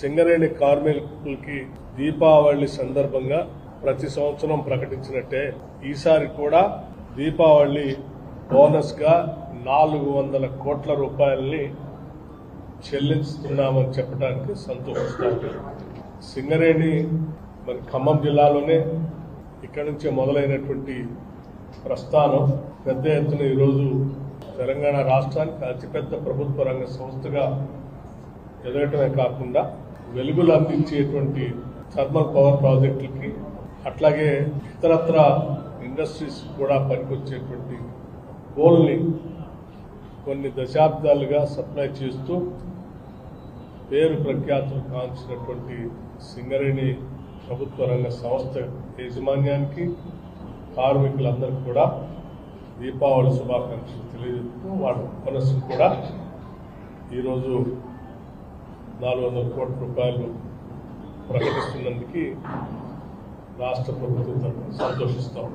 సింగరేణి కార్మికులకి దీపావళి సందర్భంగా ప్రతి సంవత్సరం ప్రకటించినట్టే ఈసారి కూడా దీపావళి బోనస్ గా 400 కోట్ల రూపాయలని చెల్లిస్తున్నామని చెప్పడానికి సంతోషిస్తాం. సింగరేణి మరి ఖమ్మం జిల్లాలోనే ఇక్కడి నుంచే మొదలైనటువంటి ప్రస్థానం పెద్ద ఎత్తున ఈరోజు తెలంగాణ రాష్ట్రానికి అతిపెద్ద ప్రభుత్వ రంగ సంస్థగా ఎదగటమే కాకుండా వెలుగులు అందించేటువంటి థర్మల్ పవర్ ప్రాజెక్టులకి అట్లాగే ఇతరత్ర ఇండస్ట్రీస్ కూడా పనికొచ్చేటువంటి కోల్ని కొన్ని దశాబ్దాలుగా సప్లై చేస్తూ పేరు ప్రఖ్యాతులు కాంచినటువంటి సింగరేణి ప్రభుత్వ రంగ సంస్థ యాజమాన్యానికి కార్మికులందరికీ కూడా దీపావళి శుభాకాంక్షలు తెలియజేస్తూ వాటి బోనస్ కూడా ఈరోజు 400 కోట్ల రూపాయలు ప్రకటిస్తున్నందుకు రాష్ట్ర ప్రభుత్వం తరఫున సంతోషిస్తాం.